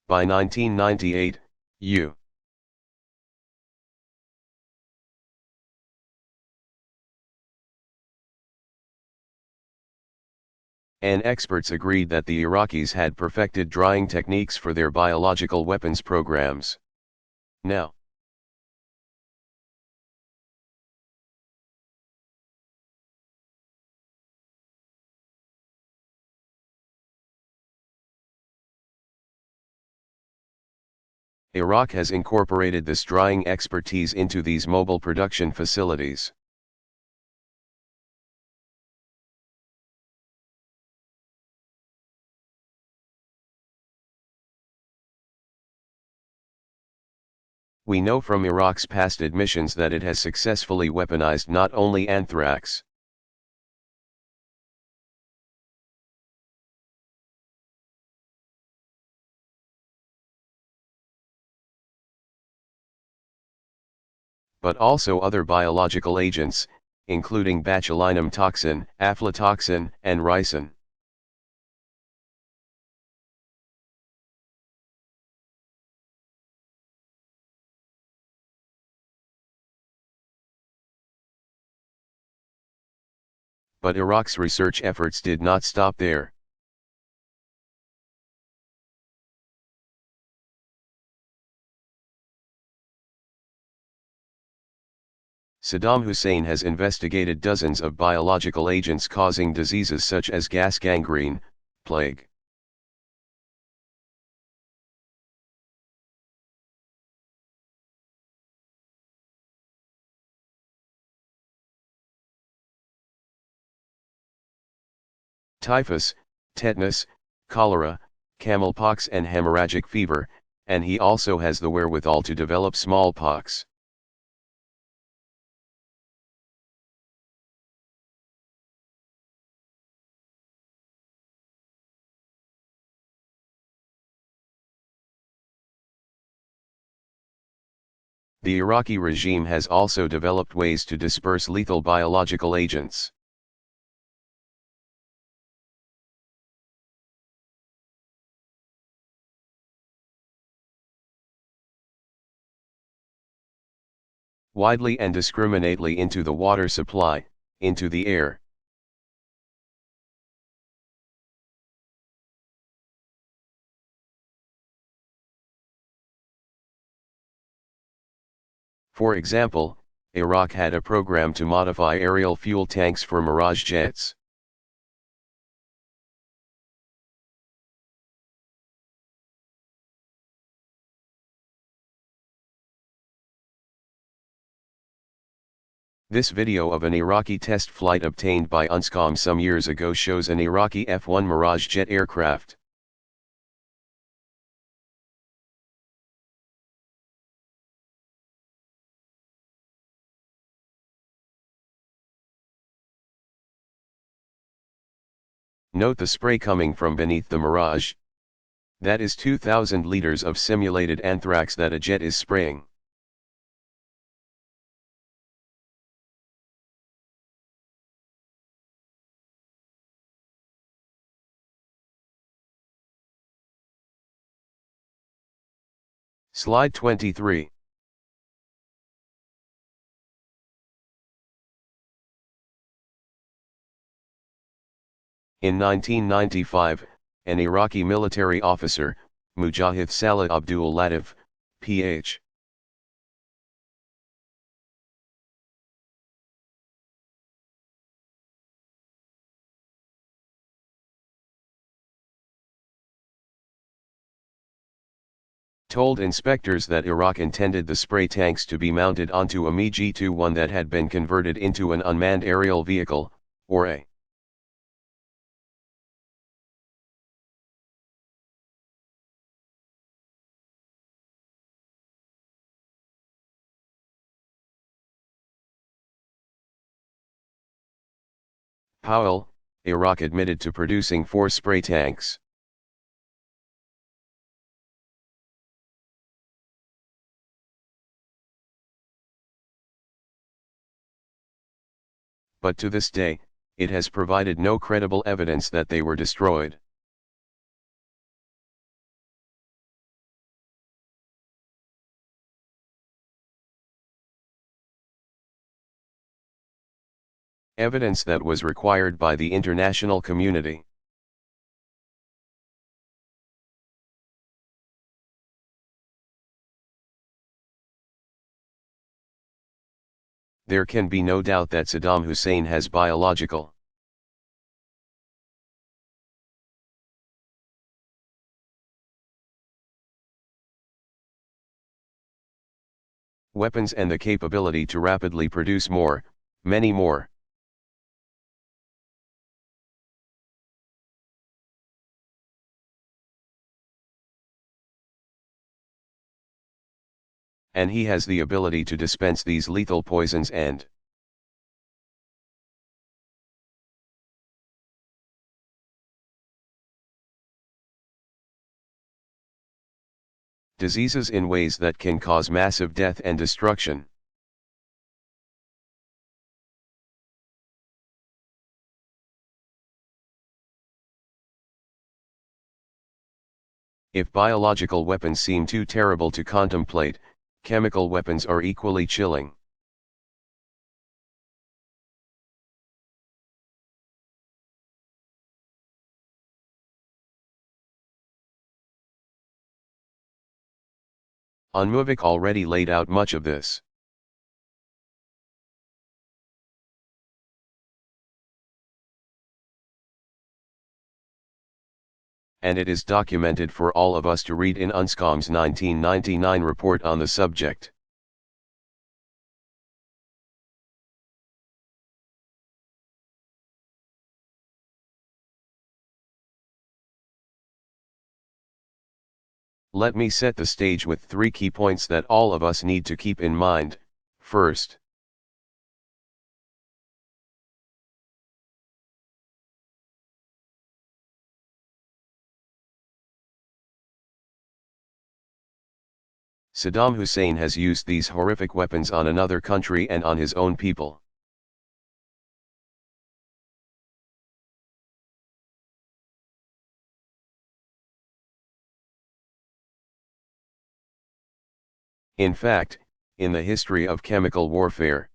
By 1998, U. And experts agreed that the Iraqis had perfected drying techniques for their biological weapons programs. Now, Iraq has incorporated this drying expertise into these mobile production facilities. We know from Iraq's past admissions that it has successfully weaponized not only anthrax, but also other biological agents, including botulinum toxin, aflatoxin, and ricin. But Iraq's research efforts did not stop there. Saddam Hussein has investigated dozens of biological agents causing diseases such as gas gangrene, plague. Typhus, tetanus, cholera, camelpox and hemorrhagic fever, and he also has the wherewithal to develop smallpox. The Iraqi regime has also developed ways to disperse lethal biological agents. Widely and discriminately into the water supply, into the air. For example, Iraq had a program to modify aerial fuel tanks for Mirage jets. This video of an Iraqi test flight obtained by UNSCOM some years ago shows an Iraqi F-1 Mirage jet aircraft. Note the spray coming from beneath the Mirage. That is 2,000 liters of simulated anthrax that a jet is spraying. Slide 23. In 1995, an Iraqi military officer, Mujahid Salah Abdul Latif, Ph. told inspectors that Iraq intended the spray tanks to be mounted onto a MiG-21 that had been converted into an unmanned aerial vehicle, or a Powell, Iraq admitted to producing 4 spray tanks. But to this day, it has provided no credible evidence that they were destroyed. Evidence that was required by the international community. There can be no doubt that Saddam Hussein has biological weapons and the capability to rapidly produce more, many more. And he has the ability to dispense these lethal poisons and diseases in ways that can cause massive death and destruction. If biological weapons seem too terrible to contemplate, chemical weapons are equally chilling. Unmovik already laid out much of this. And it is documented for all of us to read in UNSCOM's 1999 report on the subject. Let me set the stage with 3 key points that all of us need to keep in mind. First, Saddam Hussein has used these horrific weapons on another country and on his own people. In fact, in the history of chemical warfare,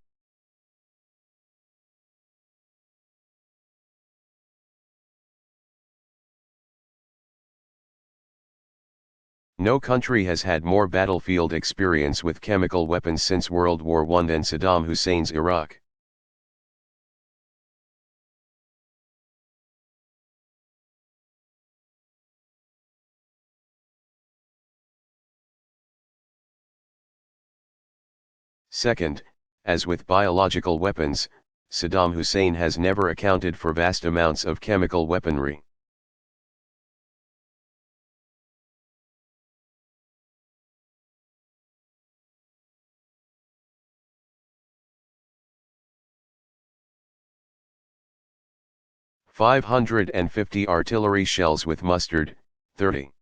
no country has had more battlefield experience with chemical weapons since World War I than Saddam Hussein's Iraq. Second, as with biological weapons, Saddam Hussein has never accounted for vast amounts of chemical weaponry. "550 artillery shells with mustard, 30.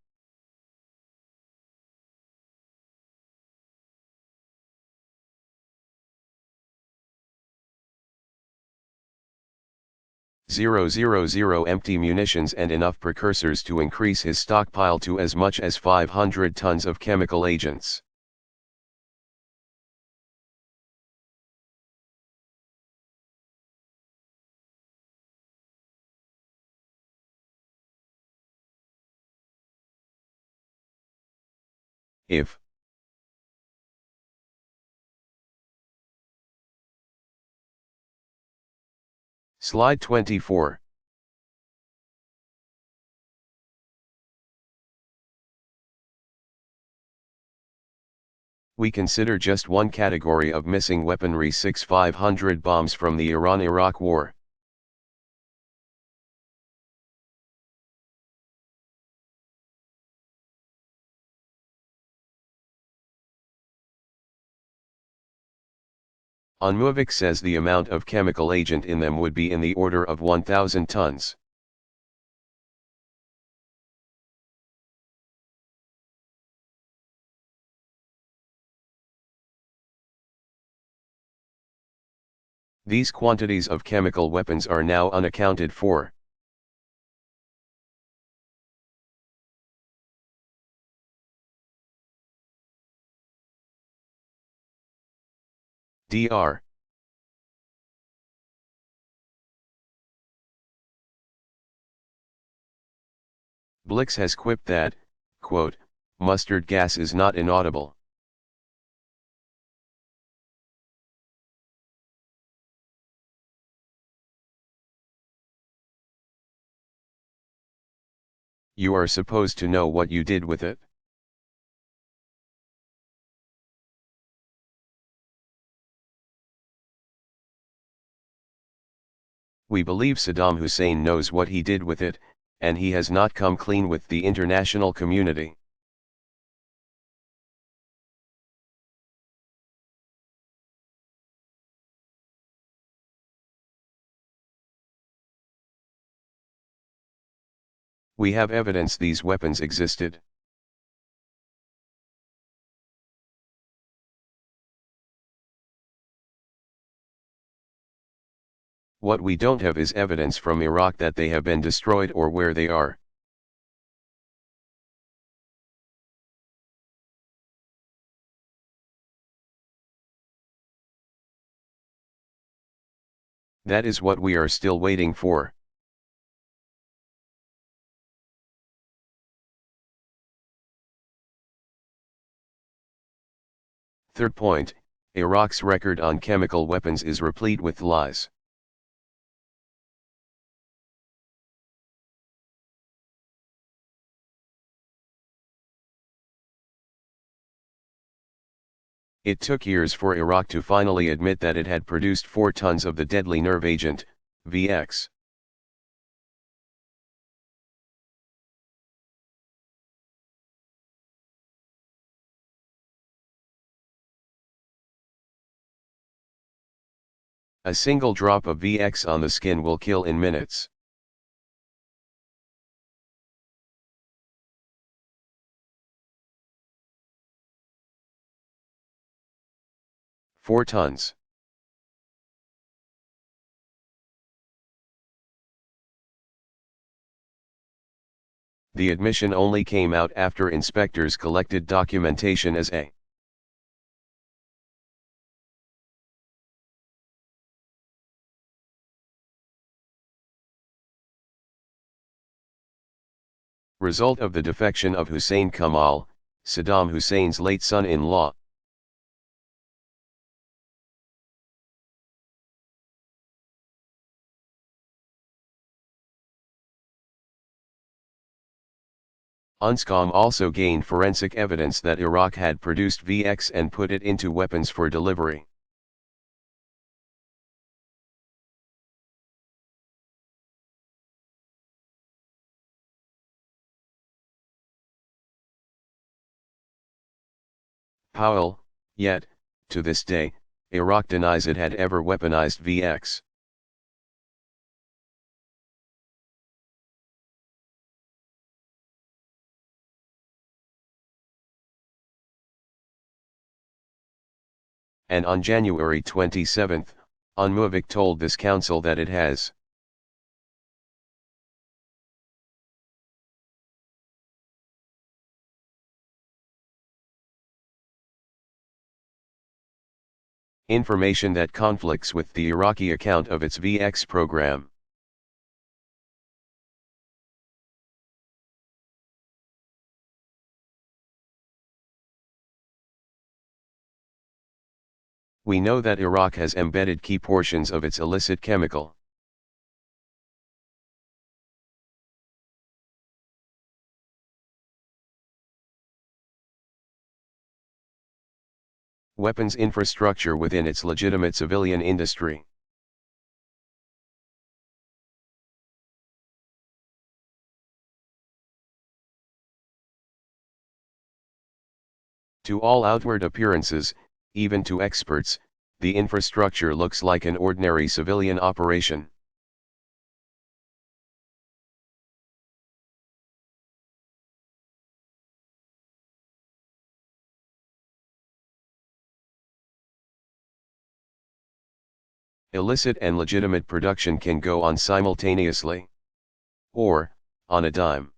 000 empty munitions and enough precursors to increase his stockpile to as much as 500 tons of chemical agents. If Slide 24. We consider just one category of missing weaponry 6,500 bombs from the Iran-Iraq War. Unmovik says the amount of chemical agent in them would be in the order of 1,000 tons. These quantities of chemical weapons are now unaccounted for. Dr. Blix has quipped that, quote, mustard gas is not inaudible. You are supposed to know what you did with it. We believe Saddam Hussein knows what he did with it, and he has not come clean with the international community. We have evidence these weapons existed. What we don't have is evidence from Iraq that they have been destroyed or where they are. That is what we are still waiting for. Third point, Iraq's record on chemical weapons is replete with lies. It took years for Iraq to finally admit that it had produced 4 tons of the deadly nerve agent, VX. A single drop of VX on the skin will kill in minutes. Four tons. The admission only came out after inspectors collected documentation as a result of the defection of Hussein Kamal, Saddam Hussein's late son-in-law. UNSCOM also gained forensic evidence that Iraq had produced VX and put it into weapons for delivery. Powell, yet, to this day, Iraq denies it had ever weaponized VX. And on January 27, UNMUVIC told this council that it has. Information that conflicts with the Iraqi account of its VX program. We know that Iraq has embedded key portions of its illicit chemical. Weapons infrastructure within its legitimate civilian industry. To all outward appearances, even to experts, the infrastructure looks like an ordinary civilian operation. Illicit and legitimate production can go on simultaneously. Or, on a dime.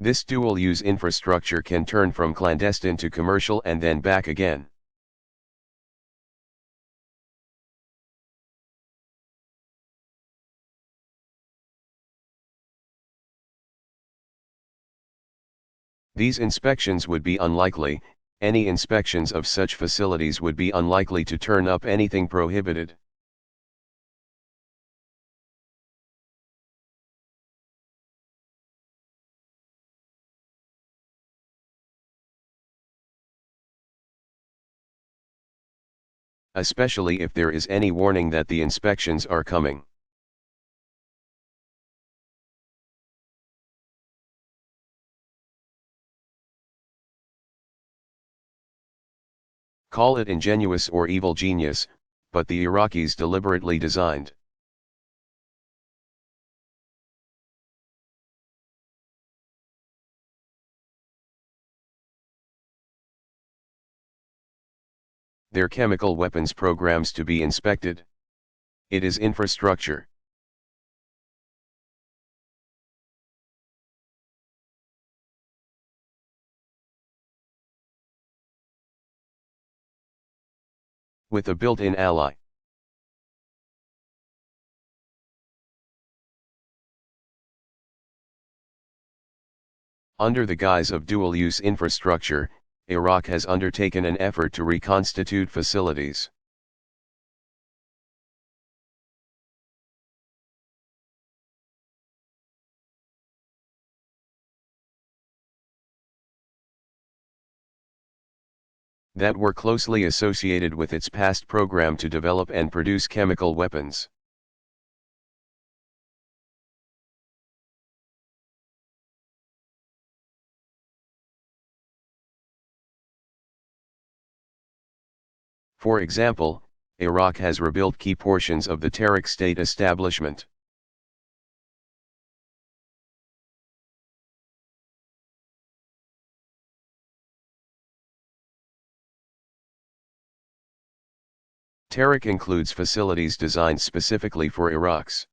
This dual-use infrastructure can turn from clandestine to commercial and then back again. These inspections would be unlikely. Any inspections of such facilities would be unlikely to turn up anything prohibited. Especially if there is any warning that the inspections are coming. Call it ingenuous or evil genius, but the Iraqis deliberately designed. Their chemical weapons programs to be inspected. It is infrastructure. With a built-in ally. Under the guise of dual-use infrastructure, Iraq has undertaken an effort to reconstitute facilities. That were closely associated with its past program to develop and produce chemical weapons. For example, Iraq has rebuilt key portions of the Tariq state establishment. Tariq includes facilities designed specifically for Iraq's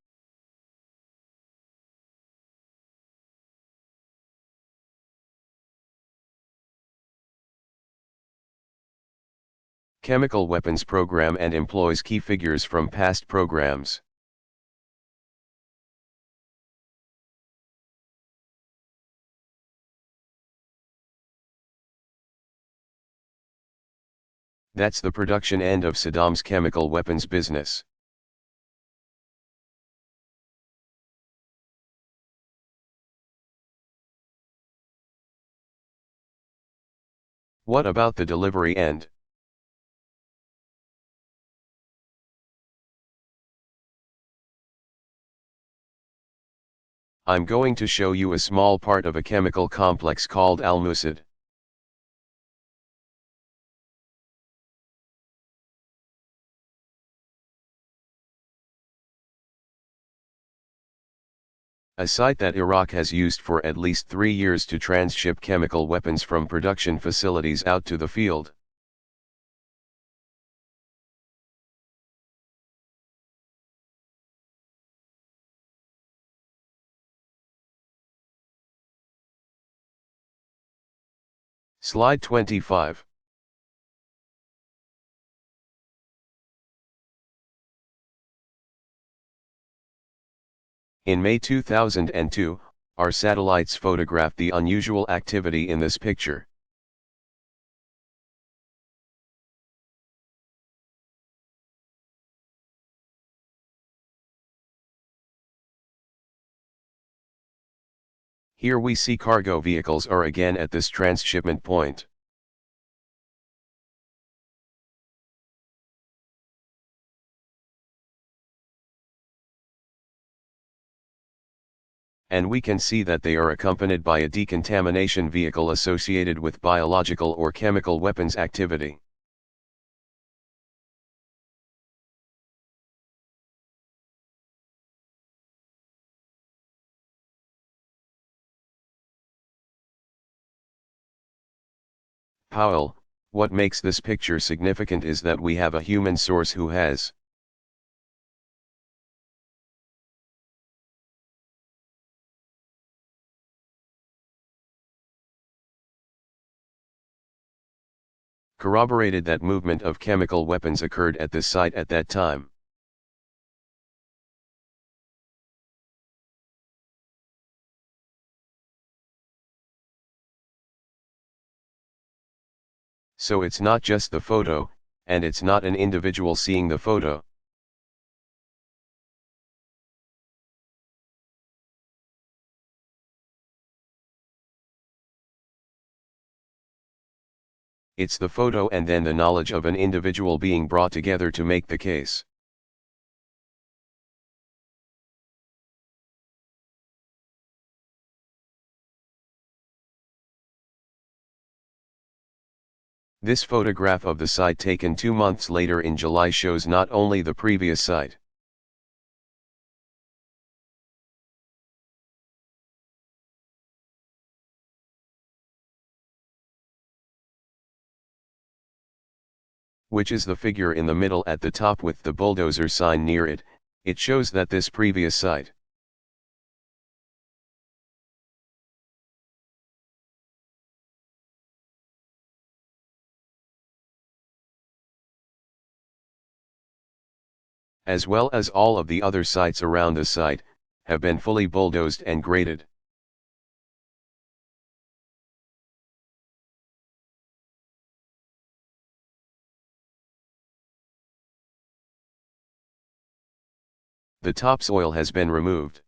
chemical weapons program and employs key figures from past programs. That's the production end of Saddam's chemical weapons business. What about the delivery end? I'm going to show you a small part of a chemical complex called Al-Musad. A site that Iraq has used for at least 3 years to transship chemical weapons from production facilities out to the field. Slide 25. In May 2002, our satellites photographed the unusual activity in this picture. Here we see cargo vehicles are again at this transshipment point. And we can see that they are accompanied by a decontamination vehicle associated with biological or chemical weapons activity. Powell, what makes this picture significant is that we have a human source who has corroborated that movement of chemical weapons occurred at this site at that time. So it's not just the photo, and it's not an individual seeing the photo. It's the photo and then the knowledge of an individual being brought together to make the case. This photograph of the site taken 2 months later in July shows not only the previous site, which is the figure in the middle at the top with the bulldozer sign near it, it shows that this previous site. As well as all of the other sites around the site, have been fully bulldozed and graded. The topsoil has been removed.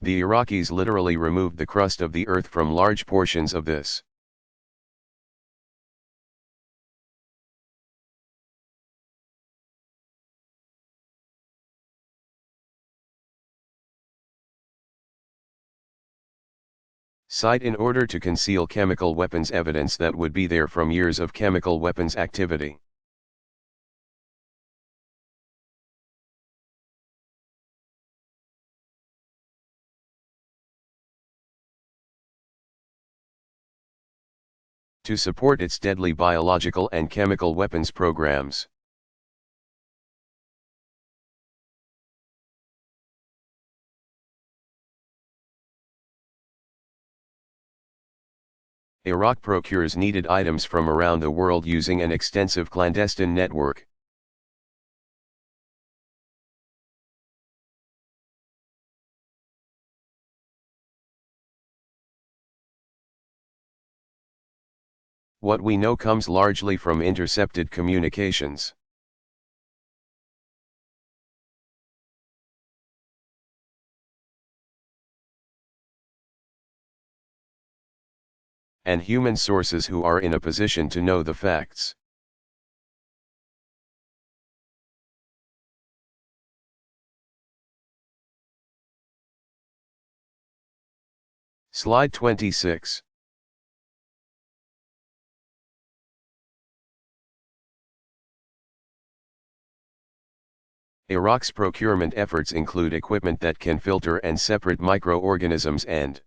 The Iraqis literally removed the crust of the earth from large portions of this. Site in order to conceal chemical weapons evidence that would be there from years of chemical weapons activity. To support its deadly biological and chemical weapons programs. Iraq procures needed items from around the world using an extensive clandestine network. What we know comes largely from intercepted communications. And human sources who are in a position to know the facts. Slide 26. Iraq's procurement efforts include equipment that can filter and separate microorganisms and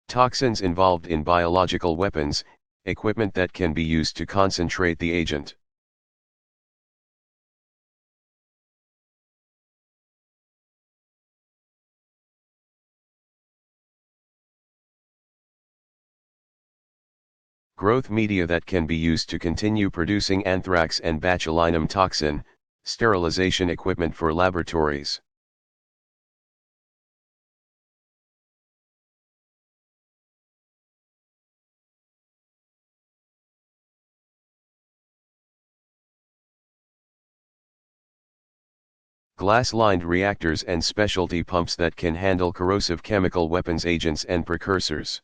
toxins involved in biological weapons, equipment that can be used to concentrate the agent. Growth media that can be used to continue producing anthrax and botulinum toxin, sterilization equipment for laboratories. Glass-lined reactors and specialty pumps that can handle corrosive chemical weapons agents and precursors.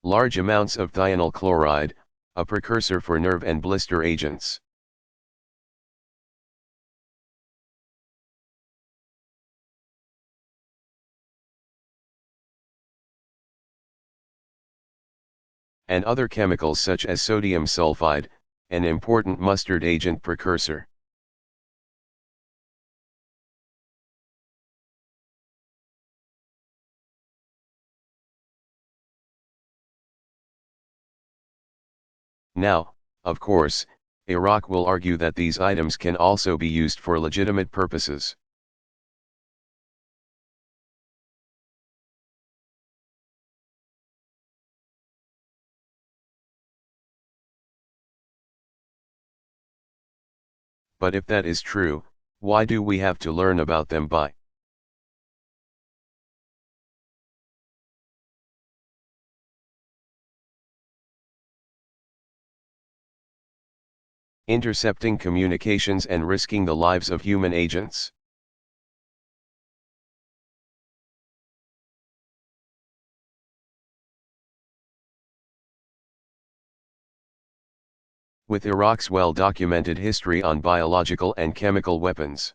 Large amounts of thionyl chloride, a precursor for nerve and blister agents. And other chemicals such as sodium sulfide, an important mustard agent precursor. Now, of course, Iraq will argue that these items can also be used for legitimate purposes. But if that is true, why do we have to learn about them by intercepting communications and risking the lives of human agents? With Iraq's well-documented history on biological and chemical weapons,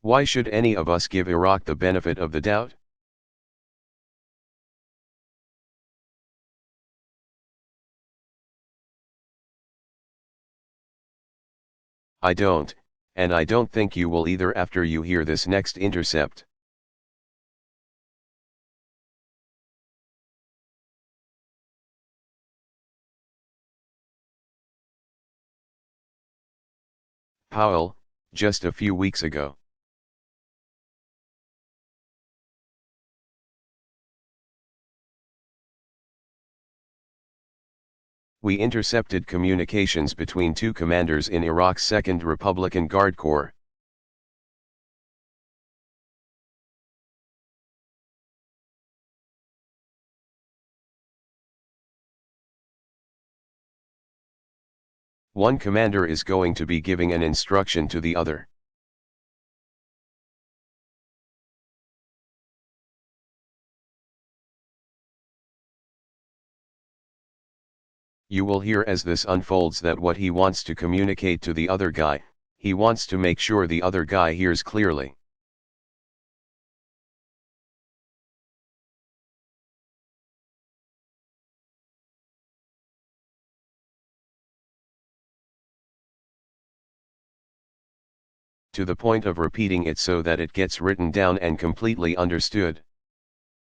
why should any of us give Iraq the benefit of the doubt? I don't, and I don't think you will either after you hear this next intercept. Powell, just a few weeks ago. We intercepted communications between two commanders in Iraq's 2nd Republican Guard Corps. One commander is going to be giving an instruction to the other. You will hear as this unfolds that what he wants to communicate to the other guy, he wants to make sure the other guy hears clearly. To the point of repeating it so that it gets written down and completely understood.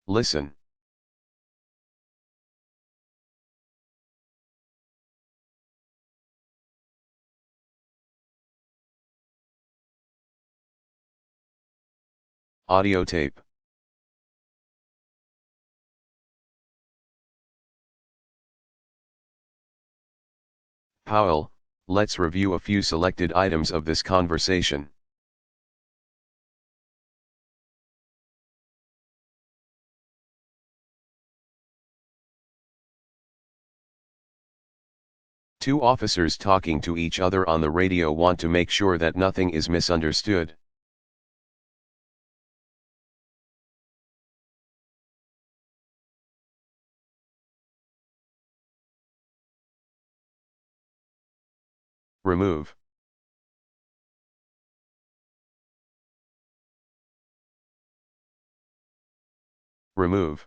Listen. Audio tape. Powell, let's review a few selected items of this conversation. Two officers talking to each other on the radio want to make sure that nothing is misunderstood. Remove. Remove.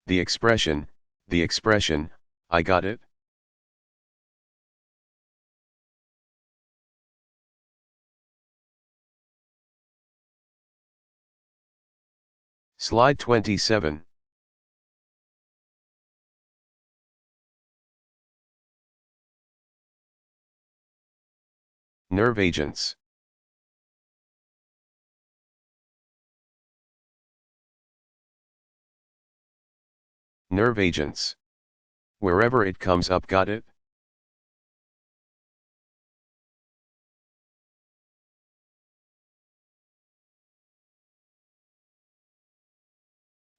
The expression, I got it. Slide 27. Nerve agents. Nerve agents. Wherever it comes up, got it?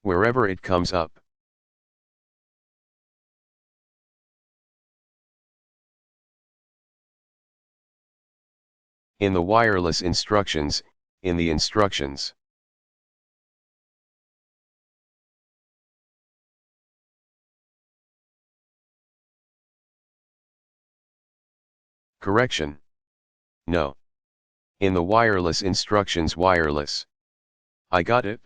Wherever it comes up. In the wireless instructions, in the instructions. Correction. No. In the wireless instructions, wireless. I got it.